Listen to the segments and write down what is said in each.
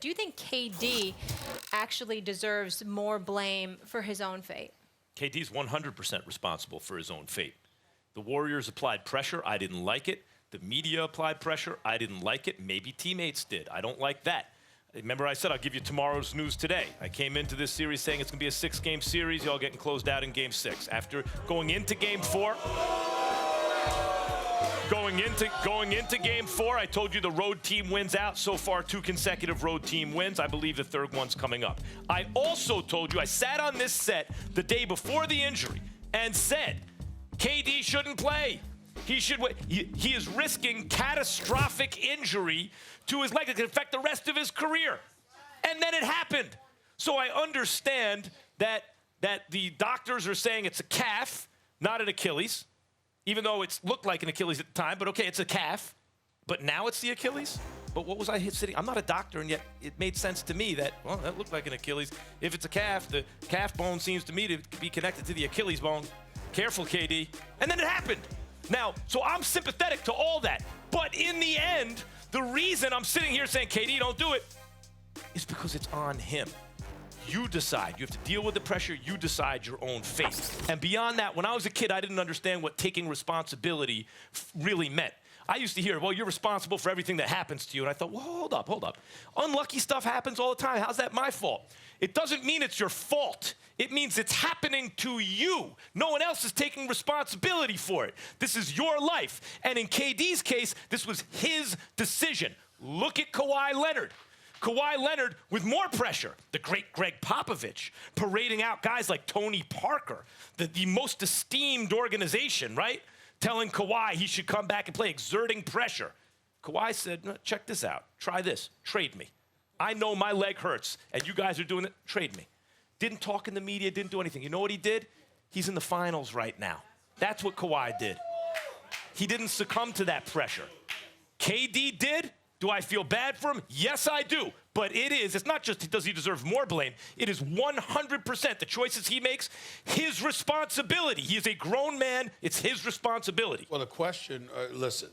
Do you think KD actually deserves more blame for his own fate? KD's 100% responsible for his own fate. The Warriors applied pressure. I didn't like it. The media applied pressure. I didn't like it. Maybe teammates did. I don't like that. Remember I said I'll give you tomorrow's news today. I came into this series saying it's going to be a 6-game series. Y'all getting closed out in Game 6. After going into Game 4, Going into Game 4, I told you the road team wins out. So far, 2 consecutive road team wins. I believe the third one's coming up. I also told you, I sat on this set the day before the injury and said, KD shouldn't play. He is risking catastrophic injury to his leg that could affect the rest of his career. And then it happened. So I understand that the doctors are saying it's a calf, not an Achilles. Even though it looked like an Achilles at the time, but okay, it's a calf. But now it's the Achilles? But what was I sitting? I'm not a doctor, and yet it made sense to me that, well, that looked like an Achilles. If it's a calf, the calf bone seems to me to be connected to the Achilles bone. Careful, KD. And then it happened. Now, so I'm sympathetic to all that. But in the end, the reason I'm sitting here saying, KD, don't do it, is because it's on him. You decide. You have to deal with the pressure. You decide your own fate. And beyond that, when I was a kid, I didn't understand what taking responsibility really meant. I used to hear, well, you're responsible for everything that happens to you. And I thought, well, hold up. Unlucky stuff happens all the time. How's that my fault? It doesn't mean it's your fault. It means it's happening to you. No one else is taking responsibility for it. This is your life. And in KD's case, this was his decision. Look at Kawhi Leonard. Kawhi Leonard with more pressure. The great Greg Popovich parading out guys like Tony Parker, the most esteemed organization, right? Telling Kawhi he should come back and play, exerting pressure. Kawhi said, no, check this out. Try this. Trade me. I know my leg hurts, and you guys are doing it. Trade me. Didn't talk in the media, didn't do anything. You know what he did? He's in the finals right now. That's what Kawhi did. He didn't succumb to that pressure. KD did. Do I feel bad for him? Yes, I do. But it's not just does he deserve more blame. It is 100% the choices he makes, his responsibility. He is a grown man. It's his responsibility. Well, the question, listen,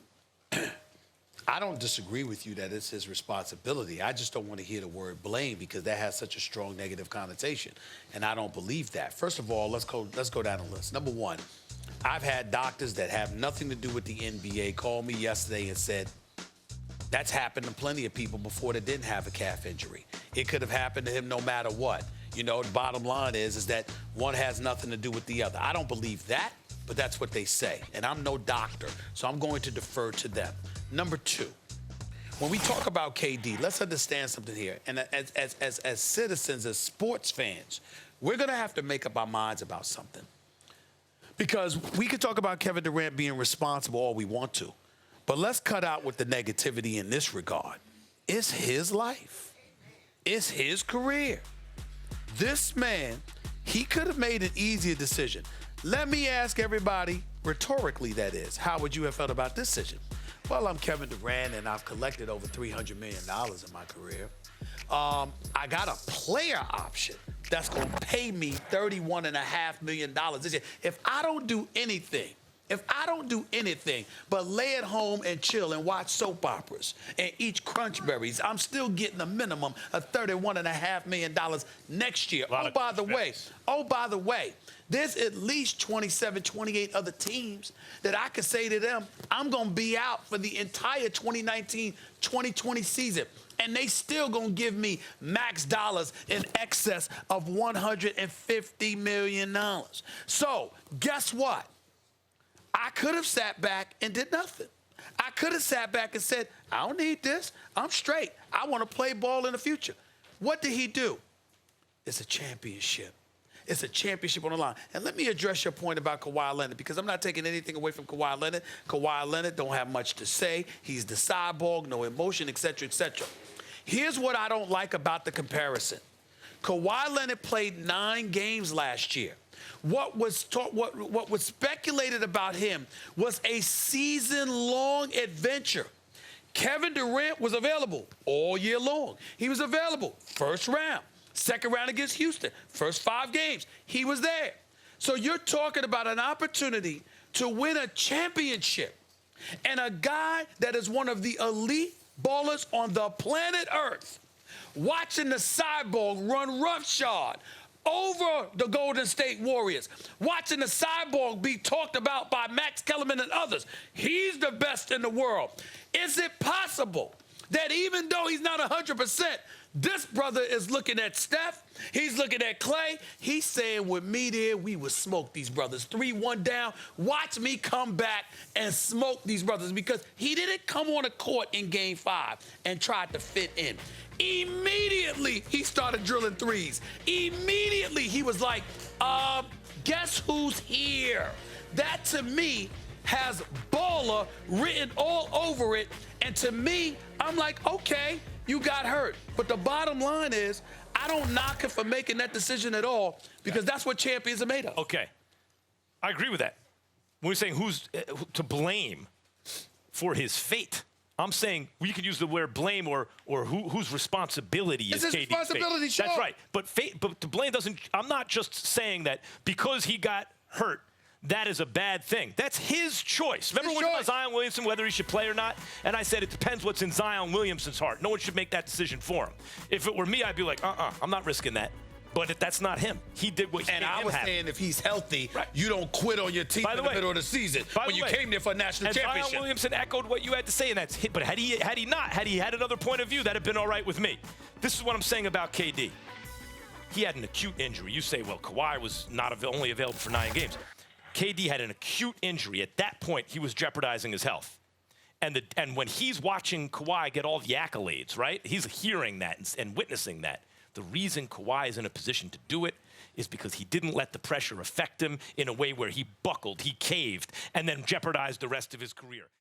I don't disagree with you that it's his responsibility. I just don't want to hear the word blame because that has such a strong negative connotation. And I don't believe that. First of all, let's go down the list. Number one, I've had doctors that have nothing to do with the NBA call me yesterday and said, that's happened to plenty of people before that didn't have a calf injury. It could have happened to him no matter what. You know, the bottom line is that one has nothing to do with the other. I don't believe that, but that's what they say. And I'm no doctor, so I'm going to defer to them. Number two, when we talk about KD, let's understand something here. And as citizens, as sports fans, we're going to have to make up our minds about something. Because we could talk about Kevin Durant being responsible all we want to. But let's cut out with the negativity in this regard. It's his life. It's his career. This man, he could have made an easier decision. Let me ask everybody, rhetorically that is, how would you have felt about this decision? Well, I'm Kevin Durant, and I've collected over $300 million in my career. I got a player option that's going to pay me $31.5 million this year. If I don't do anything but lay at home and chill and watch soap operas and eat crunch berries, I'm still getting a minimum of $31.5 million next year. Oh, by the way, there's at least 27, 28 other teams that I could say to them, I'm going to be out for the entire 2019-2020 season. And they still going to give me max dollars in excess of $150 million. So guess what? I could have sat back and did nothing. I could have sat back and said, I don't need this. I'm straight. I want to play ball in the future. What did he do? It's a championship. It's a championship on the line. And let me address your point about Kawhi Leonard, because I'm not taking anything away from Kawhi Leonard. Kawhi Leonard don't have much to say. He's the cyborg, no emotion, et cetera, et cetera. Here's what I don't like about the comparison. Kawhi Leonard played 9 games last year. What was speculated about him was a season-long adventure. Kevin Durant was available all year long. He was available first round, second round against Houston, first 5 games. He was there. So you're talking about an opportunity to win a championship. And a guy that is one of the elite ballers on the planet Earth watching the Cyborg run roughshod over the Golden State Warriors, watching the Cyborg be talked about by Max Kellerman and others. He's the best in the world. Is it possible that even though he's not 100%, this brother is looking at Steph, he's looking at Clay, he's saying, with me there, we would smoke these brothers. 3-1 down, watch me come back and smoke these brothers, because he didn't come on the court in Game 5 and tried to fit in. Immediately, he started drilling threes. Immediately, he was like, guess who's here? That, to me, has baller written all over it. And to me, I'm like, okay, you got hurt. But the bottom line is, I don't knock him for making that decision at all, because that's what champions are made of. Okay. I agree with that. When we're saying who's to blame for his fate, I'm saying we could use the word blame or whose responsibility is It's his KD's responsibility, fate. sure. That's right. But to blame doesn't, I'm not just saying that because he got hurt, that is a bad thing. That's his choice. Remember when it was Zion Williamson, whether he should play or not? And I said it depends what's in Zion Williamson's heart. No one should make that decision for him. If it were me, I'd be like, I'm not risking that. But if that's not him. He did what he And I was saying, if he's healthy, right, you don't quit on your team in the middle of the season when you came there for a national championship. Zion Williamson echoed what you had to say, and that's hit. But had he had another point of view, that'd have been all right with me. This is what I'm saying about KD. He had an acute injury. You say, well, Kawhi was only available for 9 games. KD had an acute injury. At that point, he was jeopardizing his health. And when he's watching Kawhi get all the accolades, right? He's hearing that and witnessing that. The reason Kawhi is in a position to do it is because he didn't let the pressure affect him in a way where he buckled, he caved, and then jeopardized the rest of his career.